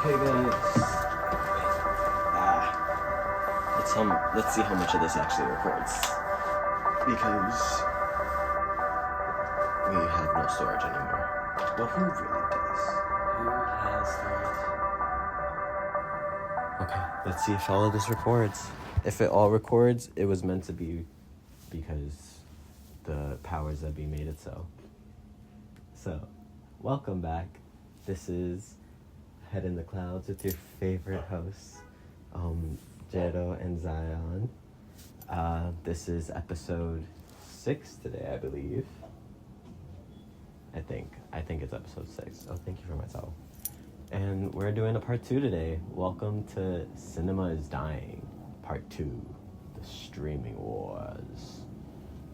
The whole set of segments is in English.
Okay, guys. Let's see how much of this actually records. Because we have no storage anymore. Well, who really does? Who has storage? Okay, let's see if all of this records. If it all records, it was meant to be because the powers that be made it so. So, welcome back. This is HeadInTheClouds with your favorite hosts, Jerø and Ziøn. This is episode 6 today, I believe. I think it's episode 6. Oh, thank you for my towel. And we're doing a part 2 today. Welcome to Cinema is Dying, part 2, the streaming wars.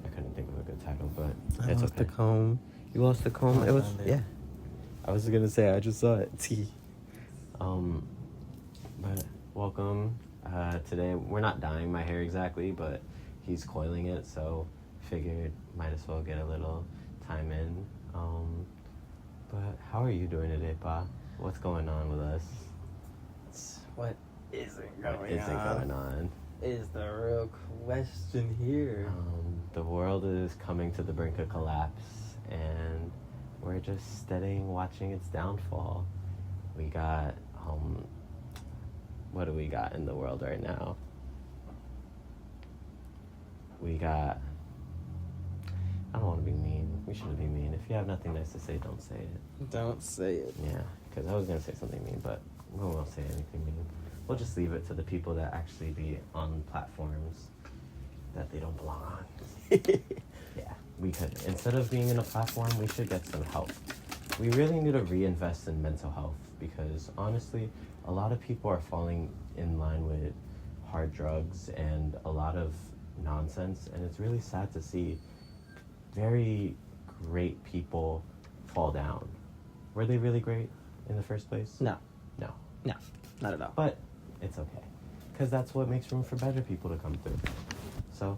I couldn't think of a good title, but I it's lost okay. the comb. You lost the comb? It was, yeah. I was gonna say, I just saw it. But welcome. Today, we're not dyeing my hair exactly, but he's coiling it, so figured might as well get a little time in. But how are you doing today, Pa? What's going on with us? What isn't going on? Is the real question here. The world is coming to the brink of collapse, and we're just studying, watching its downfall. We got, what do we got in the world right now? We got, I don't want to be mean. We shouldn't be mean. If you have nothing nice to say, don't say it. Don't say it. Yeah, because I was going to say something mean, but we won't say anything mean. We'll just leave it to the people that actually be on platforms that they don't belong on. Yeah, we could. Instead of being in a platform, we should get some help. We really need to reinvest in mental health because, honestly, a lot of people are falling in line with hard drugs and a lot of nonsense, and it's really sad to see very great people fall down. Were they really great in the first place? No, No, not at all. but it's okay, because that's what makes room for better people to come through. So,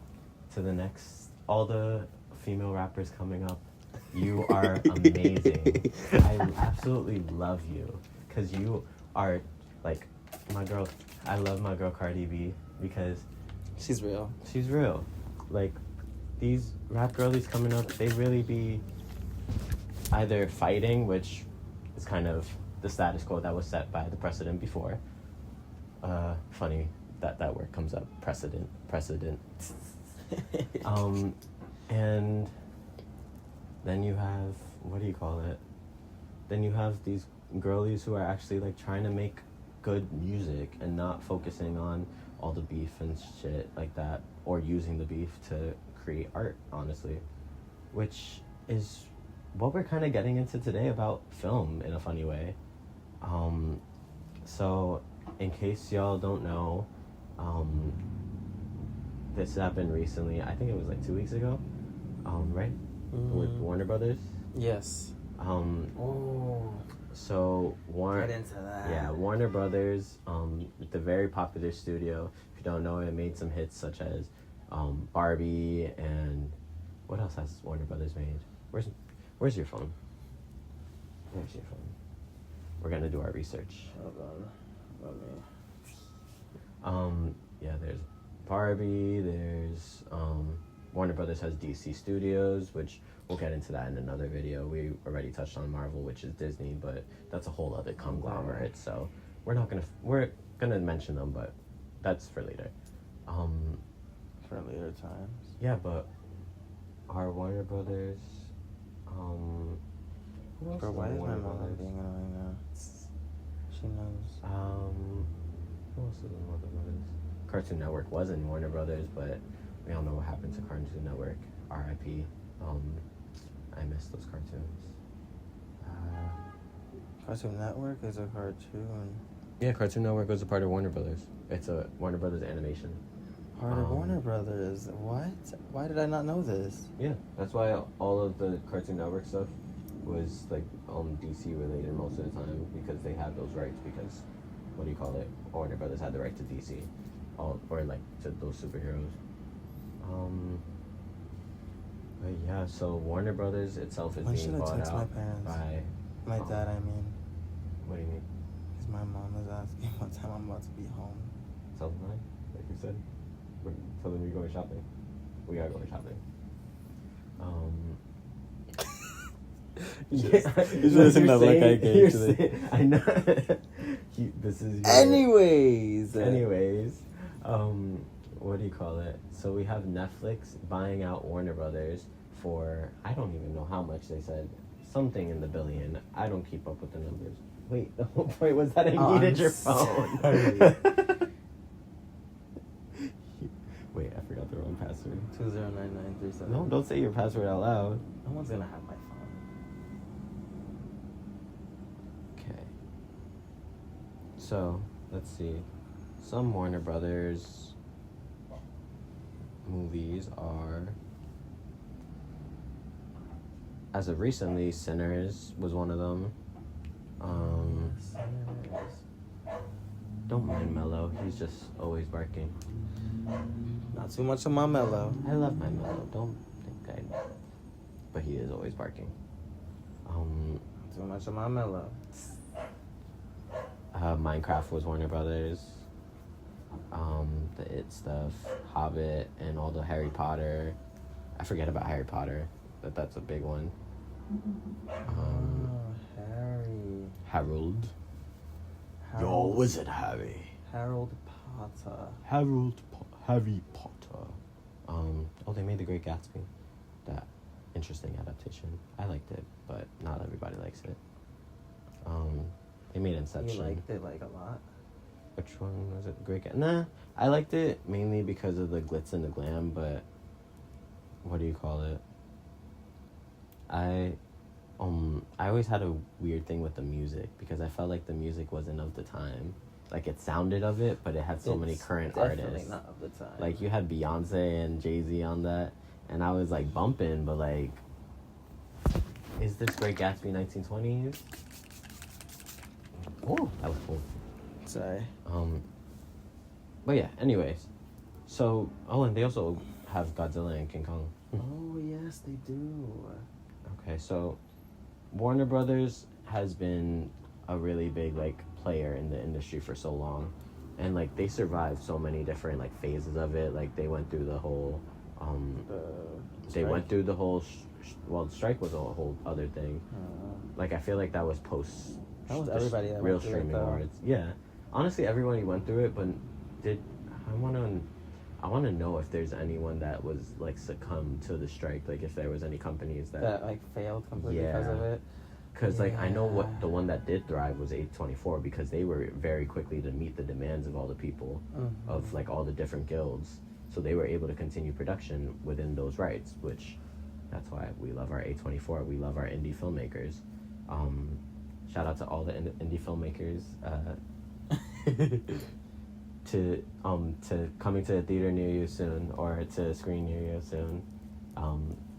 to the next, all the female rappers coming up, you are amazing. I absolutely love you, because you are, like, my girl. I love my girl Cardi B, because She's real. she's real. Like, these rap girlies coming up, they really be either fighting, which is kind of the status quo that was set by the precedent before. Funny that word comes up, precedent. And then you have, what do you call it? Then you have these girlies who are actually like trying to make good music and not focusing on all the beef and shit like that, or using the beef to create art, honestly, which is what we're kind of getting into today about film in a funny way. So in case y'all don't know, this happened recently. I think it was like 2 weeks ago, right? With Warner Brothers. Yes. So Get into that. Yeah, Warner Brothers, the very popular studio. If you don't know, it made some hits such as Barbie, and what else has Warner Brothers made? Where's your phone? Where's your phone? We're gonna do our research. Hold on. Let me. Yeah, there's Barbie. There's Warner Brothers has DC Studios, which we'll get into that in another video. We already touched on Marvel, which is Disney, but that's a whole other conglomerate. So we're gonna mention them, but that's for later. For later times. Yeah, but our Warner Brothers. Who else Bro, is why on is my Warner mom Brothers? being annoying now? She knows. Who else is in Warner Brothers? Cartoon Network was in Warner Brothers, but we all know what happened to Cartoon Network. R.I.P. I miss those cartoons. Cartoon Network is a cartoon. Yeah, Cartoon Network was a part of Warner Brothers. It's a Warner Brothers animation. Part of Warner Brothers. What? Why did I not know this? Yeah, that's why all of the Cartoon Network stuff was like DC related most of the time, because they had those rights, because what do you call it? Warner Brothers had the right to DC, or like to those superheroes. But yeah, so Warner Brothers itself is When being should I bought text my out parents? by My dad, I mean. What do you mean? Because My mom is asking what time I'm about to be home. Tell them, right? Like you said. Tell them you're going shopping. We are going shopping. You should have look I gave today. I know. This is your... Anyways, what do you call it? So we have Netflix buying out Warner Brothers for, I don't even know how much they said. Something in the billion. I don't keep up with the numbers. Wait, was that I needed your phone? Wait, I forgot the wrong password. 209937. No, don't say your password out loud. No one's gonna have my phone. Okay. So, let's see. Some Warner Brothers movies are, as of recently, Sinners was one of them. Don't mind Mello. He's just always barking. Not too much of my Mello. I love my Mello. Don't think I... But he is always barking. Too much of my Mello. Minecraft was Warner Brothers. The It stuff, Hobbit, and all the Harry Potter. I forget about Harry Potter, but that's a big one. Harry. Harold. Yo, was it Harry? Harold Potter. Harry Potter. They made The Great Gatsby. That interesting adaptation. I liked it, but not everybody likes it. They made Inception. You liked it like a lot? Which one was it? Great Gatsby? Nah, I liked it mainly because of the glitz and the glam, but what do you call it? I always had a weird thing with the music because I felt like the music wasn't of the time. Like, it sounded of it, but it had so many current artists. Not of the time. Like, you had Beyonce and Jay-Z on that, and I was, like, bumping, but, like, is this Great Gatsby 1920s? Oh, that was cool. Sorry. But yeah, anyways. So, and they also have Godzilla and King Kong. Oh, yes, they do. Okay, so Warner Brothers has been a really big, like, player in the industry for so long, and like they survived so many different like phases of it. Like they went through the whole strike was a whole other thing. Like I feel like that was post that was everybody that real went through streaming it, wars. Yeah, honestly everybody went through it, but I want to know if there's anyone that was like succumbed to the strike, like if there was any companies that like failed completely because of it. Because, like, I know what the one that did thrive was A24 because they were very quickly to meet the demands of all the people, of, like, all the different guilds. So they were able to continue production within those rights, which that's why we love our A24. We love our indie filmmakers. Shout out to all the indie filmmakers to coming to a theater near you soon or to a screen near you soon.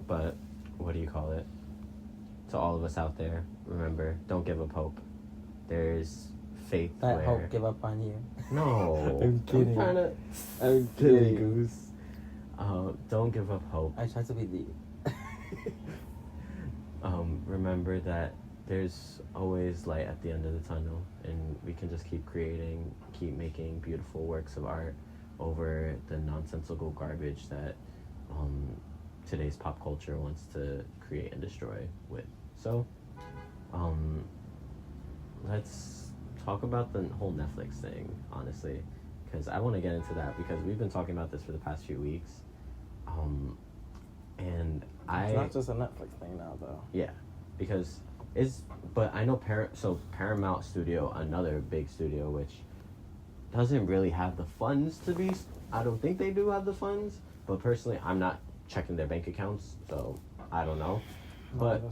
But what do you call it? To all of us out there, remember, don't give up hope. There's faith Let hope give up on you. No. I'm kidding. I'm kidding. Goose. Don't give up hope. I try to be deep. Remember that there's always light at the end of the tunnel, and we can just keep creating, keep making beautiful works of art over the nonsensical garbage that today's pop culture wants to create and destroy with. So, let's talk about the whole Netflix thing, honestly, because I want to get into that because we've been talking about this for the past few weeks, and it's not just a Netflix thing now, though. Yeah, because but I know Paramount Studio, another big studio, which doesn't really have the funds to be. I don't think they do have the funds, but personally, I'm not checking their bank accounts, so I don't know. But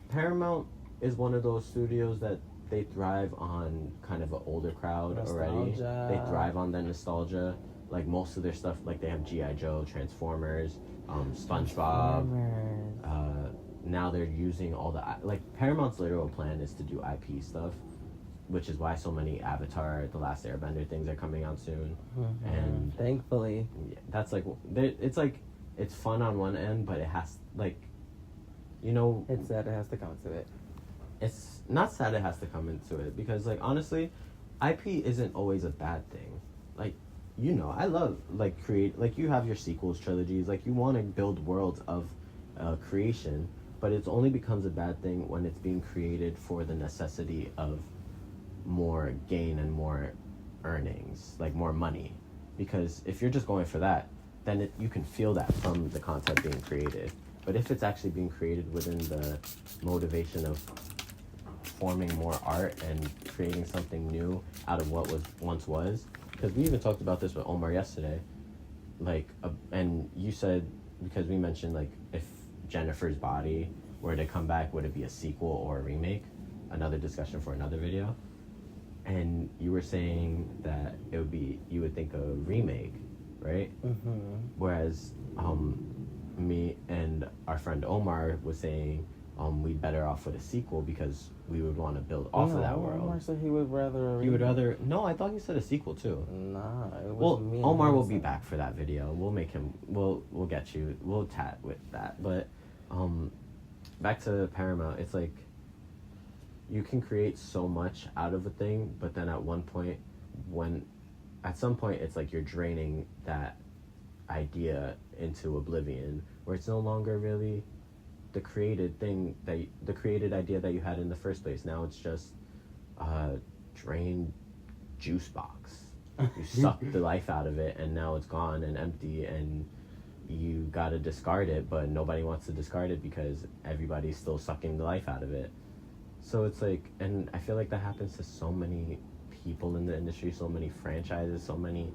Paramount is one of those studios that they thrive on kind of an older crowd already. They thrive on the nostalgia. Like most of their stuff, like they have G.I. Joe, Transformers, SpongeBob. Now they're using all the like Paramount's literal plan is to do IP stuff, which is why so many Avatar, The Last Airbender things are coming out soon. And thankfully, that's like it's fun on one end, but it has like, you know, it's that it has to come to it. it's not sad it has to come into it, because like honestly, IP isn't always a bad thing. Like, you know, I love like you have your sequels, trilogies, like you want to build worlds of creation, but it only becomes a bad thing when it's being created for the necessity of more gain and more earnings, like more money. Because if you're just going for that, then you can feel that from the content being created. But if it's actually being created within the motivation of forming more art and creating something new out of what was once was, because we even talked about this with Omar yesterday, like, and you said, because we mentioned like if Jennifer's Body were to come back, would it be a sequel or a remake? Another discussion for another video. And you were saying that it would be, you would think a remake, right? Mm-hmm. Whereas me and our friend Omar was saying we'd better off with a sequel because we would want to build off of that world. Omar said he would rather a remake. He would rather... No, I thought he said a sequel too. Nah, it was well, me and Omar him will be saying. back for that video. We'll make him... We'll get you... We'll chat with that. But back to Paramount, it's like you can create so much out of a thing, but then at one point, at some point it's like you're draining that idea into oblivion, where it's no longer really the created idea that you had in the first place. Now it's just a drained juice box. You sucked the life out of it, and now it's gone and empty, and you gotta discard it, but nobody wants to discard it because everybody's still sucking the life out of it. So it's like, and I feel like that happens to so many people in the industry, so many franchises, so many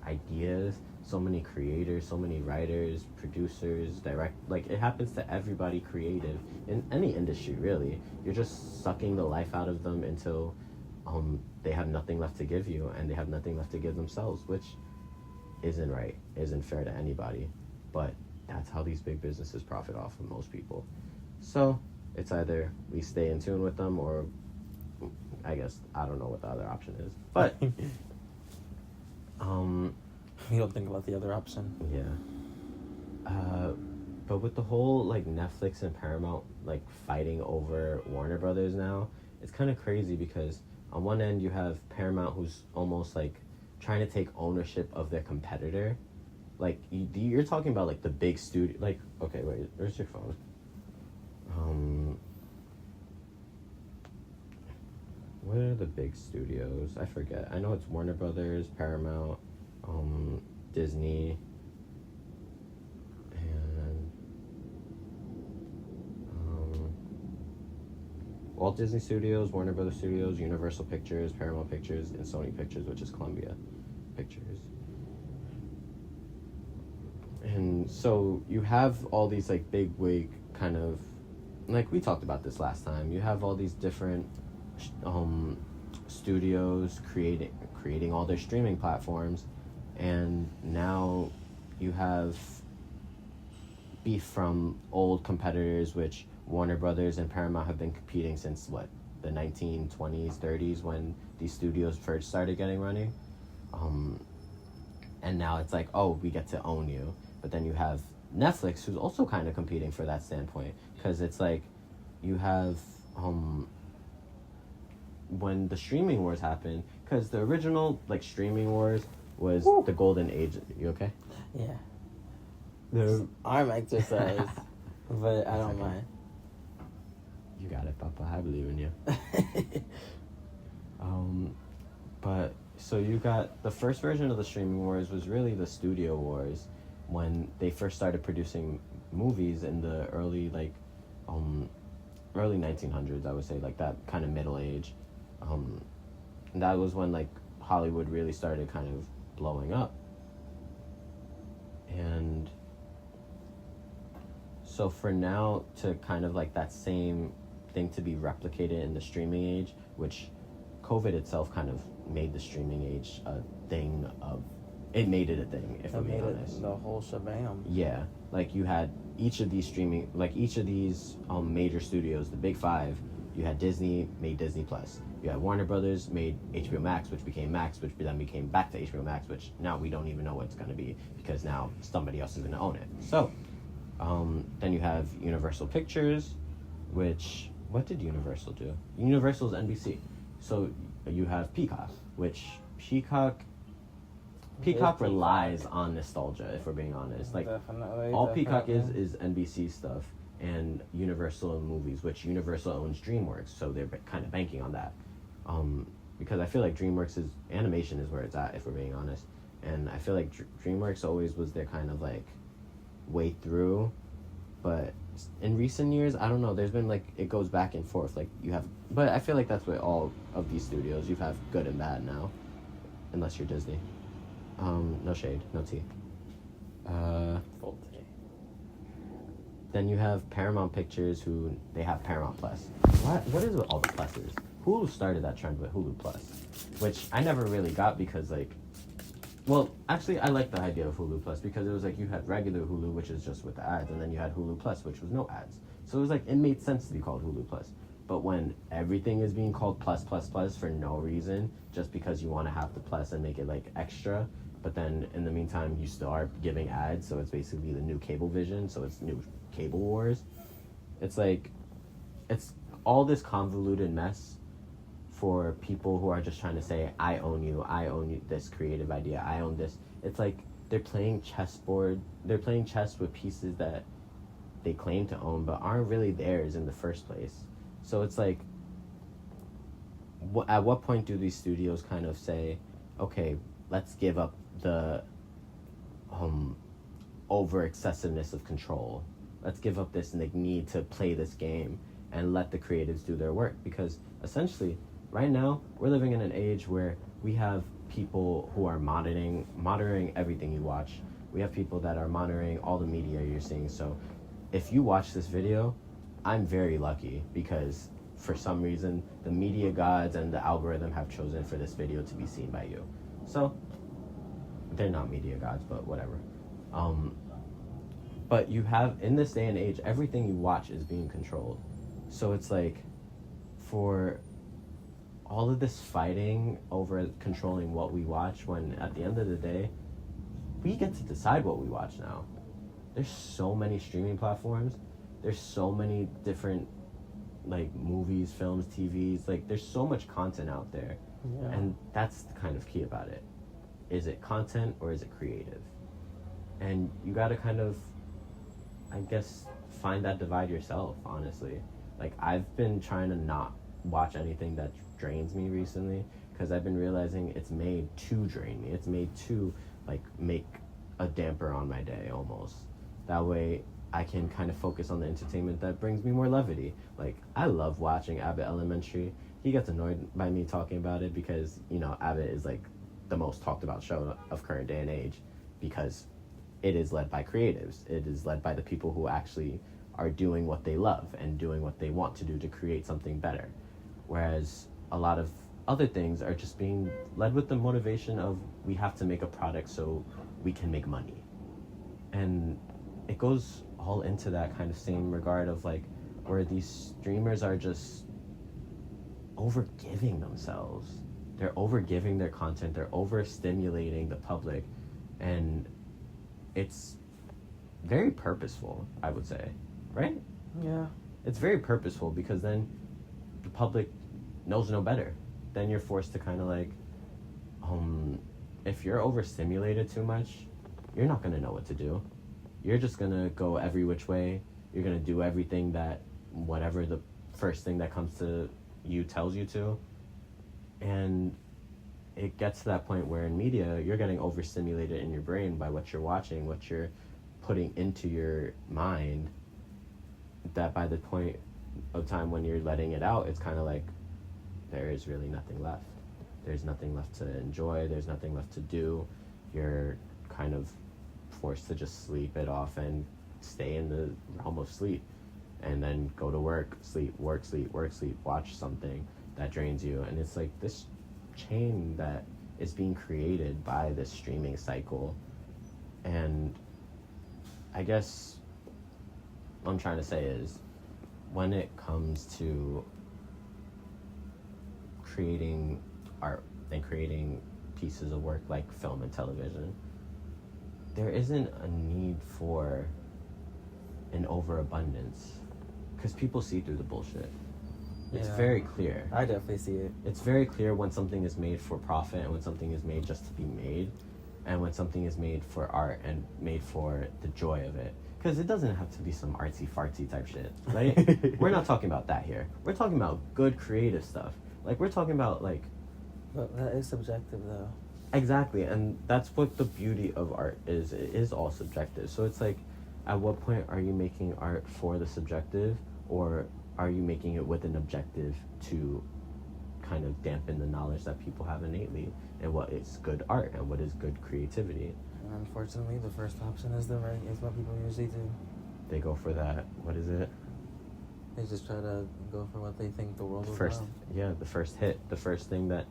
ideas, so many creators, so many writers, producers, like it happens to everybody creative in any industry, really. You're just sucking the life out of them until they have nothing left to give you, and they have nothing left to give themselves, which isn't right, isn't fair to anybody. But that's how these big businesses profit off of most people. So it's either we stay in tune with them, or I guess I don't know what the other option is. But you don't think about the other option. Yeah. But with the whole like Netflix and Paramount like fighting over Warner Brothers now, it's kind of crazy because on one end you have Paramount, who's almost like trying to take ownership of their competitor. Like you're talking about like the big studio. Like, okay, wait, where's your phone? What are the big studios? I forget. I know it's Warner Brothers, Paramount, Disney, and Walt Disney Studios, Warner Brothers Studios, Universal Pictures, Paramount Pictures, and Sony Pictures, which is Columbia Pictures. And so you have all these like big wig kind of, like we talked about this last time, you have all these different studios creating all their streaming platforms, and now you have beef from old competitors, which Warner Brothers and Paramount have been competing since what, the 1920s, 30s, when these studios first started getting running. And now it's like, oh, we get to own you. But then you have Netflix, who's also kind of competing for that standpoint, because it's like you have when the streaming wars happened, because the original like streaming wars was the golden age. You okay? Yeah. The arm exercise, but I don't mind. You got it, Papa. I believe in you. But so you got the first version of the streaming wars was really the studio wars, when they first started producing movies in the early 1900s, I would say, like that kind of middle age. And that was when like Hollywood really started kind of blowing up. And so for now to kind of like that same thing to be replicated in the streaming age, which COVID itself kind of made the streaming age a thing of, it made it a thing, if I'm being honest. The whole shabam. Yeah, like you had each of these major studios, the big five. You had Disney, made Disney Plus. You had Warner Brothers, made HBO Max, which became Max, which then became back to HBO Max, which now we don't even know what it's going to be because now somebody else is going to own it. So then you have Universal Pictures, which what did Universal do? Universal's NBC. So you have Peacock, which Peacock relies on nostalgia, if we're being honest. Like, all Peacock is NBC stuff and Universal movies, which Universal owns DreamWorks, so they're kind of banking on that. Because I feel like DreamWorks' animation is where it's at, if we're being honest. And I feel like DreamWorks always was their kind of, like, way through. But in recent years, I don't know, there's been, like, it goes back and forth. Like, you have... But I feel like that's with all of these studios. You have good and bad now. Unless you're Disney. No shade, no tea. Full tea. Then you have Paramount Pictures, who they have Paramount Plus. What is with all the pluses? Hulu started that trend with Hulu Plus, which I never really got because, like, well, actually, I like the idea of Hulu Plus because it was like you had regular Hulu, which is just with the ads, and then you had Hulu Plus, which was no ads. So it was like, it made sense to be called Hulu Plus. But when everything is being called plus for no reason, just because you want to have the plus and make it, like, extra, but then in the meantime, you still are giving ads, so it's basically the new Cablevision, so it's new Cable Wars. It's like, it's all this convoluted mess for people who are just trying to say, I own you this creative idea, I own this. It's like they're playing chess with pieces that they claim to own but aren't really theirs in the first place. So it's like, at what point do these studios kind of say, okay, let's give up the over excessiveness of control. Let's give up this need to play this game and let the creatives do their work. Because essentially, right now, we're living in an age where we have people who are monitoring everything you watch. We have people that are monitoring all the media you're seeing. So if you watch this video, I'm very lucky because for some reason, the media gods and the algorithm have chosen for this video to be seen by you. So they're not media gods, but whatever. But you have, in this day and age, everything you watch is being controlled. So it's like, for all of this fighting over controlling what we watch, when at the end of the day, we get to decide what we watch now. There's so many streaming platforms. There's so many different, like, movies, films, TVs. Like, there's so much content out there. Yeah. And that's the kind of key about it. Is it content or is it creative? And you gotta kind of, I guess, find that divide yourself, honestly. Like, I've been trying to not watch anything that drains me recently because I've been realizing it's made to drain me. It's made to, like, make a damper on my day, almost. That way, I can kind of focus on the entertainment that brings me more levity. Like, I love watching Abbott Elementary. He gets annoyed by me talking about it because, you know, Abbott is, like, the most talked about show of current day and age because it is led by creatives. It is led by the people who actually are doing what they love and doing what they want to do to create something better. Whereas a lot of other things are just being led with the motivation of, we have to make a product so we can make money. And it goes all into that kind of same regard of, like, where these streamers are just overgiving themselves. They're overgiving their content. They're overstimulating the public. And it's very purposeful, I would say. Right? Yeah. It's very purposeful because then the public knows no better. Then you're forced to kind of, like, if you're overstimulated too much, you're not going to know what to do. You're just going to go every which way. You're going to do everything that, whatever the first thing that comes to you tells you to. And it gets to that point where in media, you're getting overstimulated in your brain by what you're watching, what you're putting into your mind, that by the point of time when you're letting it out, it's kind of like, there is really nothing left. There's nothing left to enjoy. There's nothing left to do. You're kind of forced to just sleep it off and stay in the realm of sleep, and then go to work, sleep, work, sleep, watch something that drains you. And it's like this chain that is being created by this streaming cycle. And I guess what I'm trying to say is, when it comes to creating art and creating pieces of work like film and television, there isn't a need for an overabundance, because people see through the bullshit. It's Yeah. very clear. I definitely see it. It's very clear when something is made for profit and when something is made just to be made, and when something is made for art and made for the joy of it. Because it doesn't have to be some artsy-fartsy type shit, right? We're not talking about that here. We're talking about good creative stuff. Like, we're talking about, like... But that is subjective, though. Exactly, and that's what the beauty of art is. It is all subjective. So it's like, at what point are you making art for the subjective, or are you making it with an objective to kind of dampen the knowledge that people have innately and what is good art and what is good creativity? Unfortunately, the first option is what people usually do. They go for that, what is it? They just try to go for what they think the world will First, allow. yeah, the first hit, the first thing that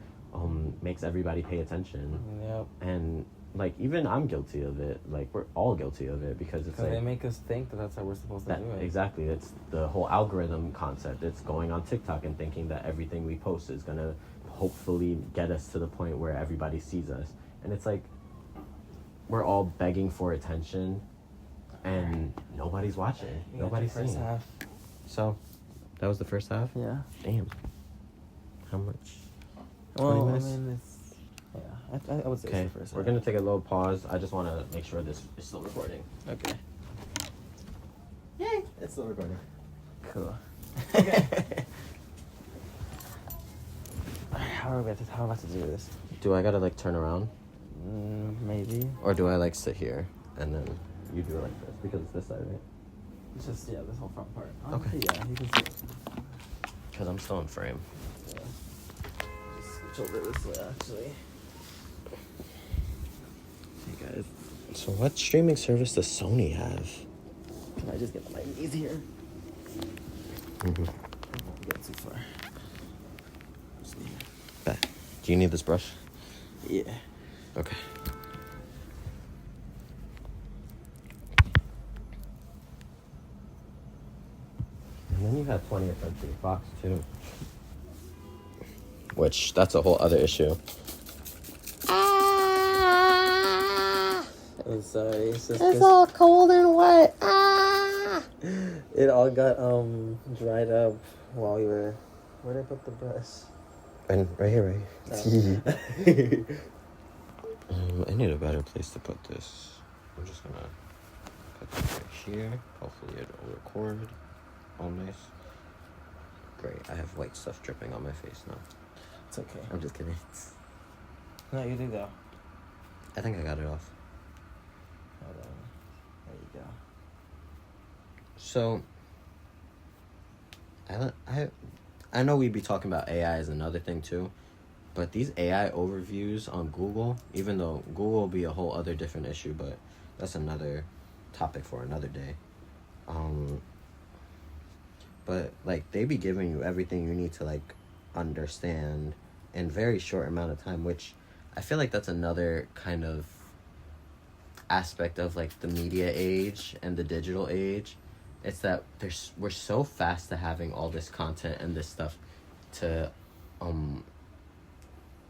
makes everybody pay attention. Yep. And like, even I'm guilty of it. Like, we're all guilty of it because it's like, they make us think that that's how we're supposed to do it. Exactly. It's the whole algorithm concept. It's going on TikTok and thinking that everything we post is gonna hopefully get us to the point where everybody sees us. And it's like, we're all begging for attention and nobody's watching. Nobody's seeing. First half. So, that was the first half? Yeah. Damn. How much? 20 Well, minutes? I mean, it's... Yeah, I would say Okay, it's the first we're half. gonna take a little pause. I just want to make sure this is still recording. Okay. Yay! It's still recording. Cool. Okay. How are we about to do this? Do I gotta like turn around? Maybe. Or do I like sit here and then you do it like this? Because it's this side, right? It's just, this whole front part. Okay. Yeah, you can see it. Because I'm still in frame. Yeah. Just switch over this way, actually. Hey guys. So what streaming service does Sony have? Can I just get on my knees here? Mm-hmm. I won't get too far. Just need- Bet. Do you need this brush? Yeah. Okay. And then you have 20th Century Fox too. Which, that's a whole other issue. I'm sorry. It's just It's all cold and wet. it all got dried up while we were. Where did I put the brush? And right here, right? Oh. I need a better place to put this. I'm just gonna put this right here. Hopefully it'll record. All nice. Great. I have white stuff dripping on my face now. It's okay. I'm just kidding. No, you do go. I think I got it off. Hold on. There you go. So, I know we'd be talking about AI as another thing too, but these AI overviews on Google, even though Google will be a whole other different issue, but that's another topic for another day. But like, they be giving you everything you need to like understand in very short amount of time, which I feel like that's another kind of aspect of like the media age and the digital age. It's that we're so fast to having all this content and this stuff to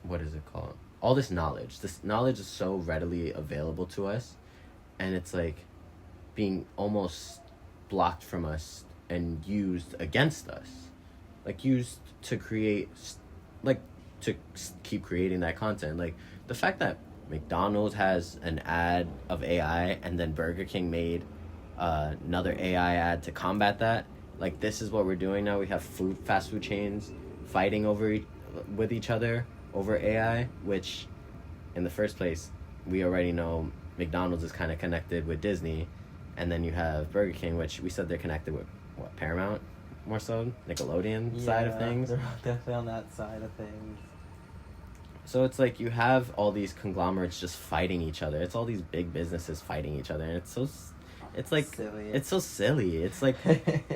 what is it called? All this knowledge. This knowledge is so readily available to us, and it's like being almost blocked from us and used against us. Like used to create, like to keep creating that content. Like the fact that McDonald's has an ad of AI and then Burger King made another AI ad to combat that. Like, this is what we're doing now. We have fast food chains fighting with each other over AI, which in the first place, we already know McDonald's is kind of connected with Disney, and then you have Burger King, which we said they're connected with what, Paramount more so, Nickelodeon side of things. They're definitely on that side of things. So it's like you have all these conglomerates just fighting each other. It's all these big businesses fighting each other, and it's so silly. It's so silly. It's like,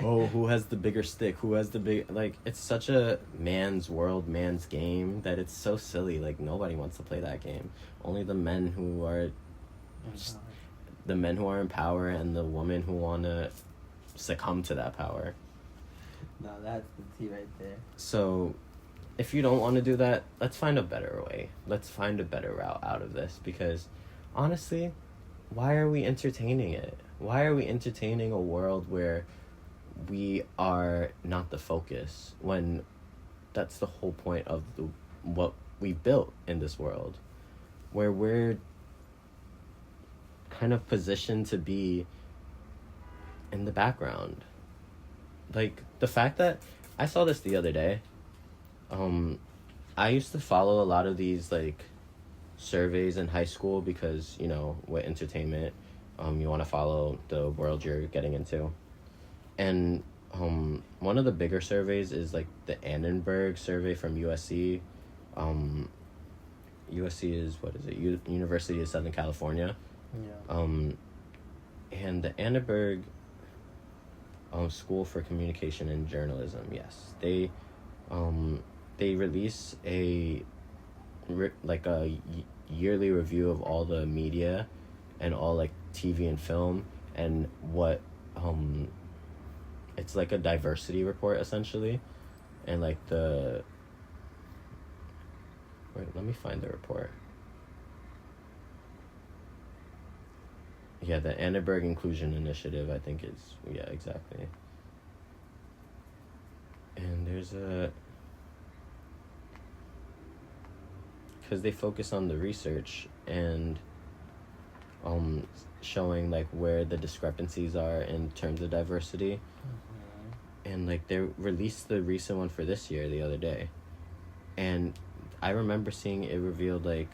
oh, who has the bigger stick? Who has the big, like, it's such a man's world, man's game that it's so silly. Like, nobody wants to play that game. Only the men who are in power and the women who want to succumb to that power. No, that's the tea right there. So, if you don't want to do that, let's find a better way. Let's find a better route out of this, because honestly, why are we entertaining it? Why are we entertaining a world where we are not the focus, when that's the whole point of what we built in this world, where we're kind of positioned to be in the background. Like, the fact that I saw this the other day, I used to follow a lot of these, like, surveys in high school because, you know, with entertainment, you want to follow the world you're getting into. And one of the bigger surveys is, like, the Annenberg survey from USC. USC is, what is it, University of Southern California. Yeah. And the Annenberg School for Communication and Journalism, yes, they release a yearly review of all the media and all, like, TV and film, and what it's like a diversity report essentially. And like let me find the report. Yeah, the Annenberg Inclusion Initiative, I think is, yeah, exactly. And there's because they focus on the research and showing, like, where the discrepancies are in terms of diversity. Mm-hmm. And, like, they released the recent one for this year the other day, and I remember seeing it revealed, like,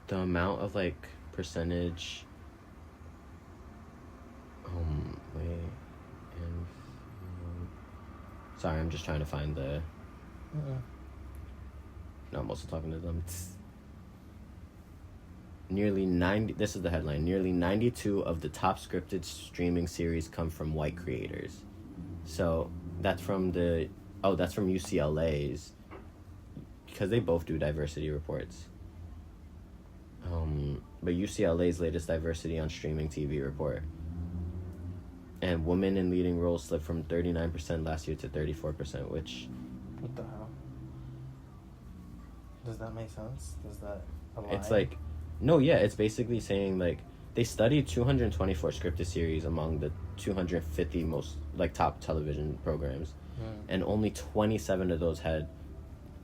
the amount of, like, percentage sorry, I'm just trying to find the no, I'm also talking to them. This is the headline. Nearly 92 of the top scripted streaming series come from white creators. So that's from UCLA's, because they both do diversity reports. But UCLA's latest diversity on streaming TV report. And women in leading roles slipped from 39% last year to 34%, which... What the hell? Does that make sense? Does that align? It's like... No, yeah, it's basically saying, like, they studied 224 scripted series among the 250 most, like, top television programs. And only 27 of those had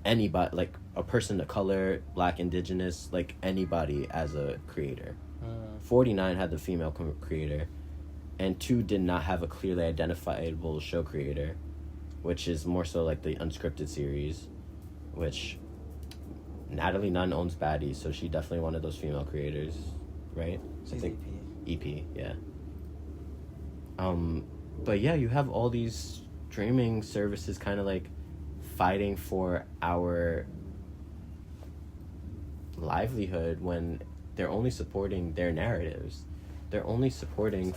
anybody, like, a person of color, Black, Indigenous, like, anybody as a creator. 49 had the female creator, and 2 did not have a clearly identifiable show creator, which is more so like the unscripted series, which Natalie Nunn owns Baddies, so she definitely one of those female creators, right? She's EP, yeah. But yeah, you have all these streaming services kind of like fighting for our livelihood when they're only supporting their narratives. They're only supporting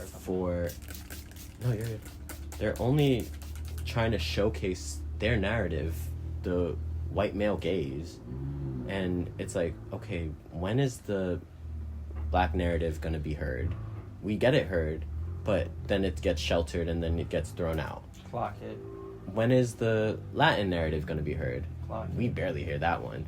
they're only trying to showcase their narrative, the white male gaze. And it's like, okay, when is the Black narrative going to be heard? We get it heard, but then it gets sheltered and then it gets thrown out. Clock it. When is the Latin narrative going to be heard? Clock it. We barely hear that one.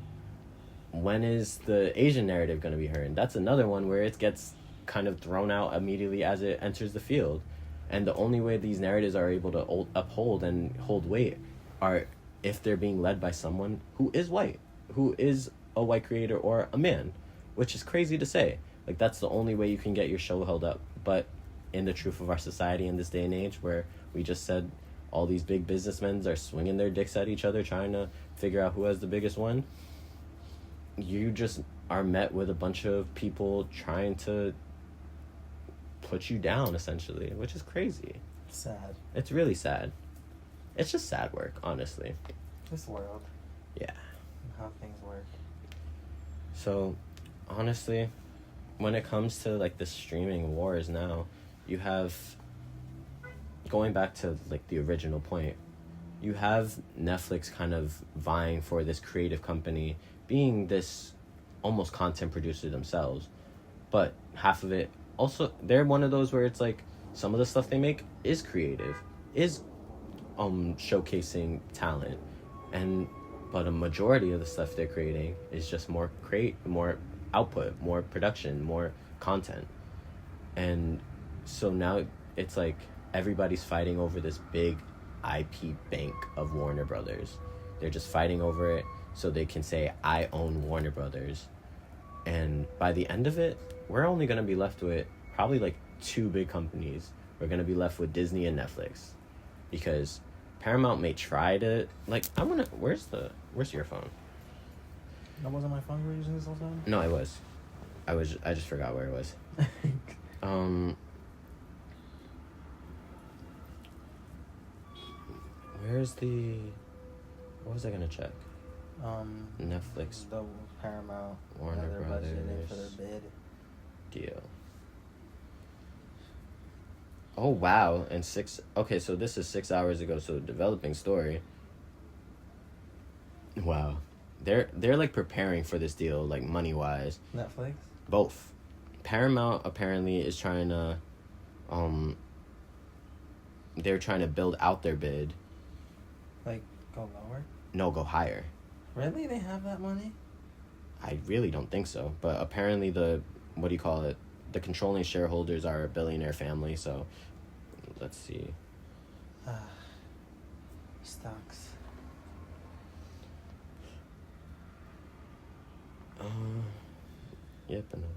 When is the Asian narrative going to be heard? That's another one where it gets kind of thrown out immediately as it enters the field. And the only way these narratives are able to uphold and hold weight are if they're being led by someone who is white, who is a white creator or a man, which is crazy to say. Like, that's the only way you can get your show held up. But in the truth of our society in this day and age, where we just said all these big businessmen are swinging their dicks at each other trying to figure out who has the biggest one, you just are met with a bunch of people trying to put you down, essentially, which is crazy. Sad. It's really sad. It's just sad work, honestly. This world. Yeah. And how things work. So, honestly, when it comes to, like, the streaming wars now, you have, going back to, like, the original point, you have Netflix kind of vying for this creative company, being this almost content producer themselves, but half of it also, they're one of those where it's like some of the stuff they make is creative, is showcasing talent, but a majority of the stuff they're creating is just more output, more production, more content. And so now it's like everybody's fighting over this big IP bank of Warner Brothers. They're just fighting over it so they can say, I own Warner Brothers. And by the end of it, we're only going to be left with probably like 2 big companies. We're going to be left with Disney and Netflix. Because Paramount may try to, like, where's your phone? That wasn't my phone you were using this whole time? No, I just forgot where it was. What was I gonna check? Netflix. The Paramount. Warner they're Brothers. budgeting for their bid. Deal. Oh wow! And so this is 6 hours ago. So developing story. Wow, they're like preparing for this deal, like money wise. Netflix. Both. Paramount apparently is trying to, they're trying to build out their bid. Like go lower? No, go higher. Really? They have that money? I really don't think so. But apparently the controlling shareholders are a billionaire family, so let's see. Stocks. Yep, another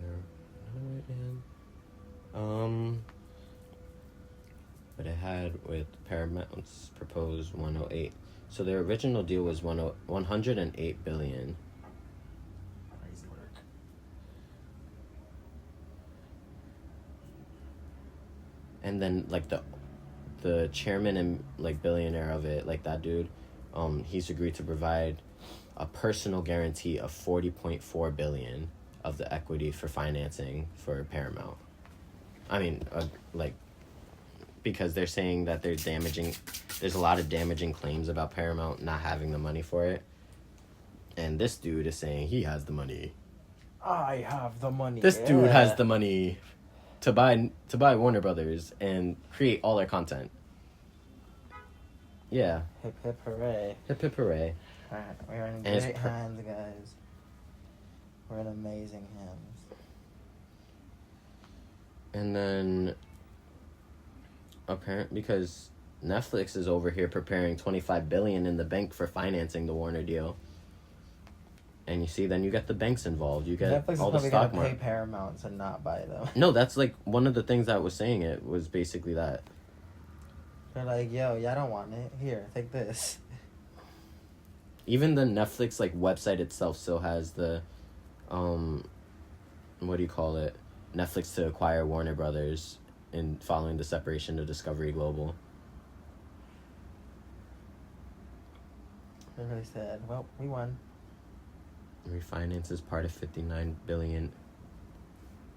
right. But it had with Paramount's proposed 108. So their original deal was 108 billion. Crazy work. And then like the chairman and like billionaire of it, like that dude, he's agreed to provide a personal guarantee of 40.4 billion of the equity for financing for Paramount. I mean, because they're saying that there's a lot of damaging claims about Paramount not having the money for it. And this dude is saying he has the money. I have the money. This dude has the money to buy Warner Brothers and create all their content. Yeah. Hip hip hooray. Hip hip hooray. Alright, we're in great hands, guys. We're in amazing hands. And then because Netflix is over here preparing $25 billion in the bank for financing the Warner deal. And you see, then you get the banks involved. You get Netflix all the is stock probably gonna market. pay Paramount to not buy them. No, that's like one of the things that was saying it was basically that. They're like, yo, y'all don't want it. Here, take this. Even the Netflix like website itself still has the, what do you call it? Netflix to acquire Warner Brothers in following the separation of Discovery Global. They really said, well, we won. Refinances part of $59 billion.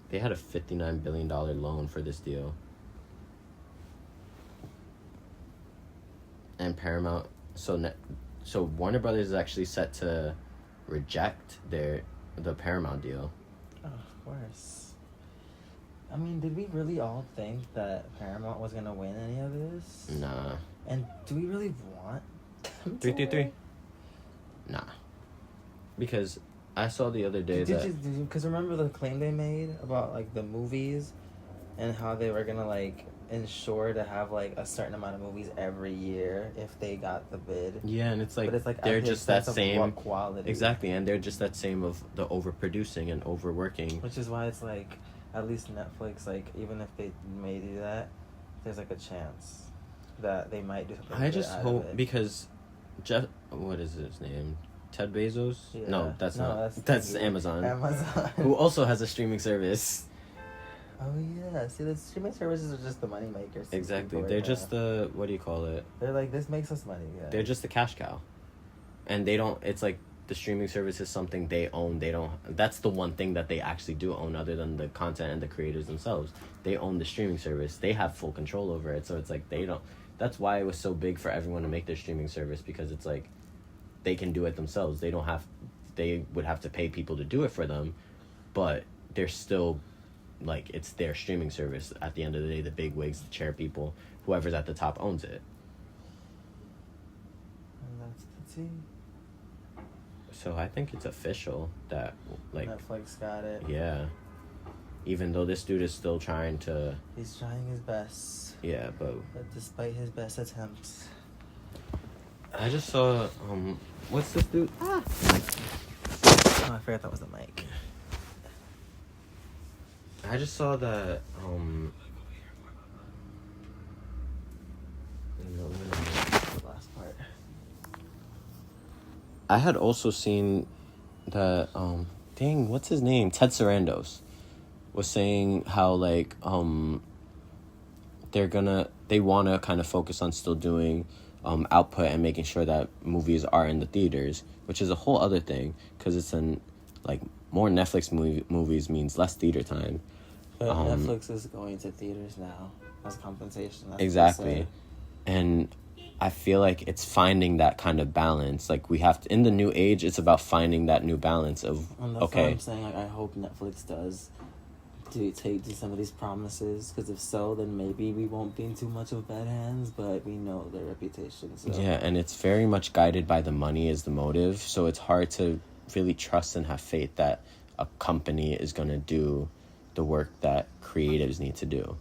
They had a $59 billion loan for this deal. And Paramount, so Warner Brothers is actually set to reject the Paramount deal. Oh, of course. I mean, did we really all think that Paramount was gonna win any of this? Nah. And do we really want them to 333? win? Nah. Because I saw the other day Because remember the claim they made about, like, the movies and how they were gonna, like, ensure to have, like, a certain amount of movies every year if they got the bid. Yeah, and it's like, but it's like they're just that of same what quality. Exactly, and they're just that same of the overproducing and overworking. Which is why it's like, at least Netflix, like, even if they may do that, there's like a chance that they might do something. I just hope, because what is his name? Ted Bezos? Yeah. No, that's that's Amazon. Amazon. Who also has a streaming service. Oh yeah, see, the streaming services are just the money makers. Exactly, they're just the, what do you call it? They're like, this makes us money. Yeah. They're just the cash cow, and they don't. It's like the streaming service is something they own. They don't. That's the one thing that they actually do own, other than the content and the creators themselves. They own the streaming service. They have full control over it. So it's like they don't. That's why it was so big for everyone to make their streaming service, because it's like they can do it themselves. They don't have. They would have to pay people to do it for them, but they're still. Like, it's their streaming service. At the end of the day, the big wigs, the chair people, whoever's at the top owns it. And that's the tea. So I think it's official that, like, Netflix got it. Yeah. Even though this dude is still trying to... He's trying his best. Yeah, but despite his best attempts. I just saw, what's this dude? Oh, I forgot that was the mic. I just saw that, The last part. I had also seen that, what's his name? Ted Sarandos was saying how, like, they want to kind of focus on still doing output and making sure that movies are in the theaters, which is a whole other thing, because it's more Netflix movies means less theater time. But Netflix is going to theaters now as compensation. That's Exactly. And I feel like it's finding that kind of balance. Like, we have to, in the new age, it's about finding that new balance of, and that's why I'm saying, like, I hope Netflix does do some of these promises, because if so, then maybe we won't be in too much of bad hands, but we know their reputation. So. Yeah, and it's very much guided by the money as the motive, so it's hard to really trust and have faith that a company is going to do the work that creatives need to do.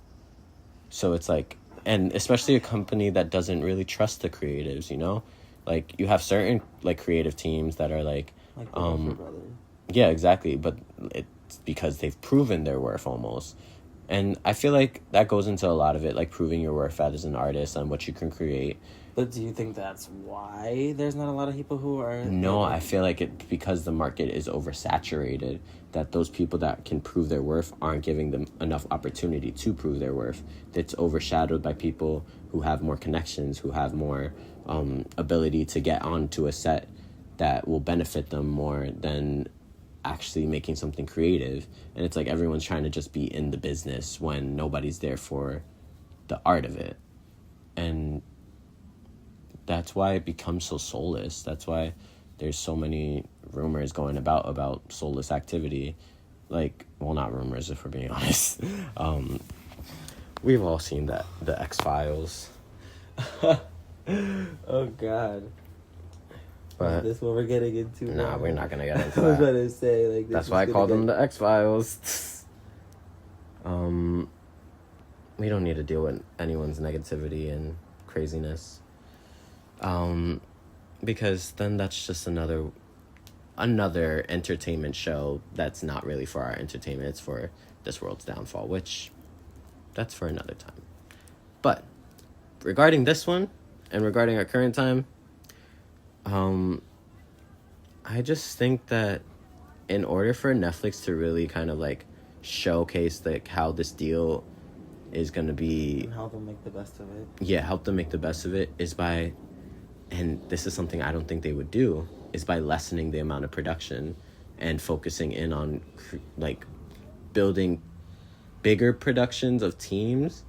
So it's like, and especially a company that doesn't really trust the creatives, you know? Like, you have certain, like, creative teams that are like the Duffer Brothers. Yeah, exactly, but it's because they've proven their worth almost. And I feel like that goes into a lot of it, like proving your worth as an artist and what you can create. But do you think that's why there's not a lot of people who are... No, I feel like it's because the market is oversaturated, that those people that can prove their worth aren't giving them enough opportunity to prove their worth. It's overshadowed by people who have more connections, who have more ability to get onto a set that will benefit them more than actually making something creative. And it's like everyone's trying to just be in the business when nobody's there for the art of it. And that's why it becomes so soulless. That's why there's so many rumors going about soulless activity. Like, well, not rumors, if we're being honest. We've all seen that, the X-Files. Oh, God. But is this what we're getting into? Nah, we're not going to get into I was that. about to say, like... That's why I call them the X-Files. We don't need to deal with anyone's negativity and craziness. Because then that's just another entertainment show that's not really for our entertainment. It's for this world's downfall, which that's for another time. But regarding this one and regarding our current time, I just think that in order for Netflix to really kind of like showcase like how this deal is going to be... And help them make the best of it. Yeah, help them make the best of it is by... And this is something I don't think they would do, is by lessening the amount of production and focusing in on, like, building bigger productions of teams,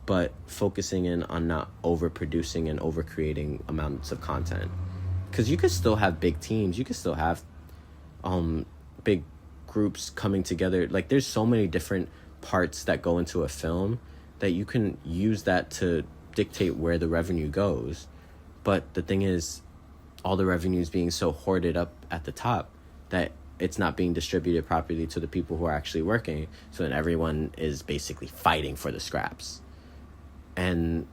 but focusing in on not overproducing and overcreating amounts of content. Because you could still have big teams. You could still have big groups coming together. Like, there's so many different parts that go into a film that you can use that to dictate where the revenue goes. But the thing is, all the revenue is being so hoarded up at the top that it's not being distributed properly to the people who are actually working. So then everyone is basically fighting for the scraps. And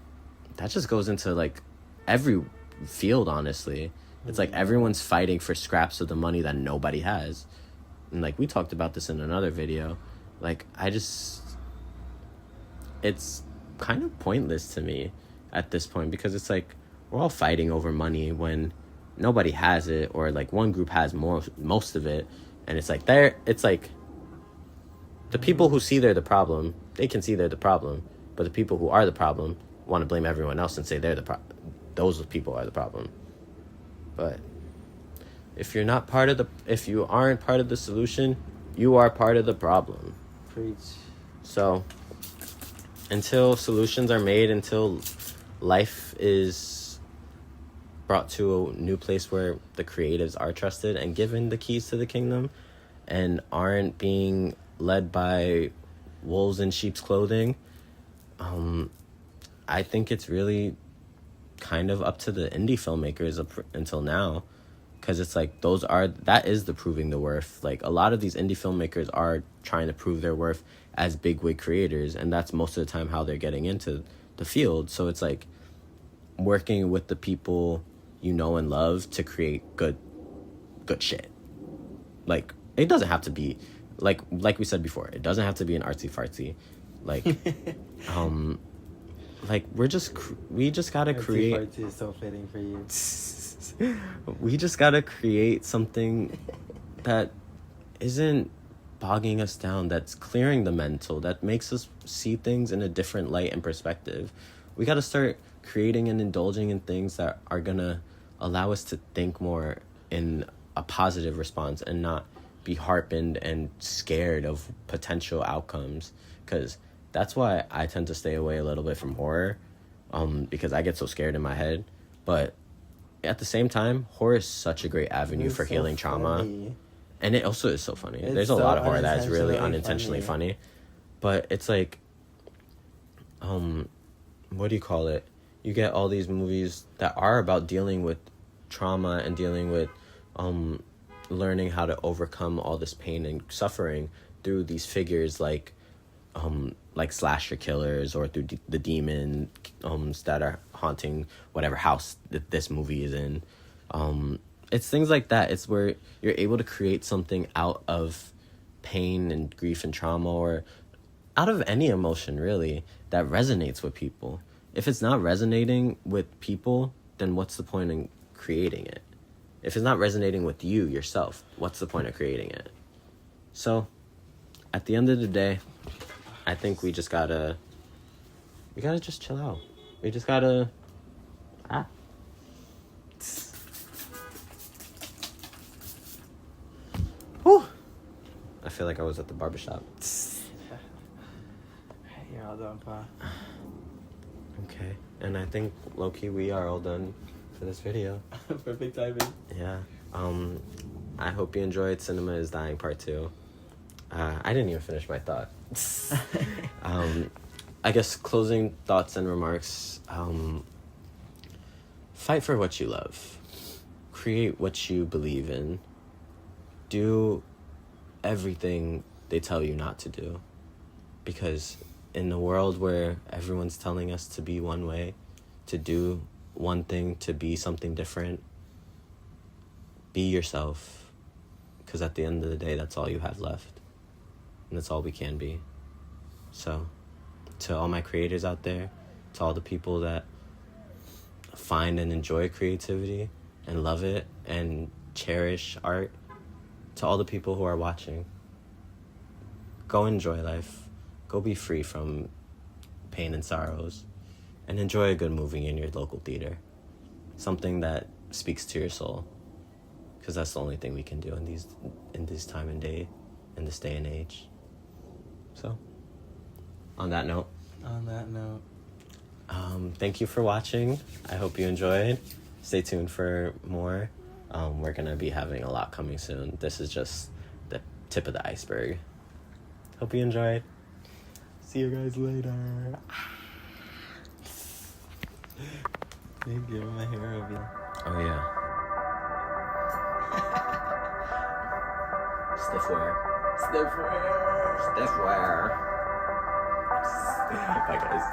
that just goes into, like, every field, honestly. It's like everyone's fighting for scraps of the money that nobody has. And, like, we talked about this in another video. Like, it's kind of pointless to me at this point, because it's like, we're all fighting over money when nobody has it, or like one group has most of it, and it's like the people who see they're the problem, they can see they're the problem, but the people who are the problem want to blame everyone else and say they're the problem. Those people are the problem. But if you aren't part of the solution, you are part of the problem. Preach. So until solutions are made, until life is brought to a new place where the creatives are trusted and given the keys to the kingdom and aren't being led by wolves in sheep's clothing, I think it's really kind of up to the indie filmmakers until now because it's like that is the proving the worth. Like a lot of these indie filmmakers are trying to prove their worth as big wig creators, and that's most of the time how they're getting into the field. So it's like working with the people you know and love to create good shit. Like it doesn't have to be like we said before, it doesn't have to be an artsy fartsy like like we just gotta create. Artsy fartsy is so fitting for you. We just gotta create something that isn't bogging us down, that's clearing the mental, that makes us see things in a different light and perspective. We gotta start creating and indulging in things that are gonna allow us to think more in a positive response and not be harpened and scared of potential outcomes. Because that's why I tend to stay away a little bit from horror, because I get so scared in my head. But at the same time, horror is such a great avenue for healing trauma. And it also is so funny. There's a lot of horror that is really unintentionally funny. But it's like, what do you call it? You get all these movies that are about dealing with trauma and dealing with learning how to overcome all this pain and suffering through these figures like slasher killers, or through the demons that are haunting whatever house that this movie is in. It's things like that. It's where you're able to create something out of pain and grief and trauma, or out of any emotion really, that resonates with people. If it's not resonating with people, then what's the point in creating it? If it's not resonating with you yourself, what's the point of creating it? So at the end of the day, I think we gotta just chill out. We just gotta Whew. I feel like I was at the barbershop. You're all done, Pa. Okay, and I think low-key we are all done for this video. Perfect timing. Yeah. I hope you enjoyed Cinema is Dying Part 2. I didn't even finish my thought. I guess closing thoughts and remarks. Fight for what you love. Create what you believe in. Do everything they tell you not to do. Because in the world where everyone's telling us to be one way, to do one thing, to be something different, be yourself. Because at the end of the day, that's all you have left. And that's all we can be. So, to all my creators out there, to all the people that find and enjoy creativity and love it and cherish art, to all the people who are watching, go enjoy life. Go be free from pain and sorrows, and enjoy a good movie in your local theater. Something that speaks to your soul, because that's the only thing we can do in this time and day, in this day and age. So, on that note, thank you for watching. I hope you enjoyed. Stay tuned for more. We're gonna be having a lot coming soon. This is just the tip of the iceberg. Hope you enjoyed. See you guys later. Give me my hair over you. Oh yeah. Stiff wear. Bye guys.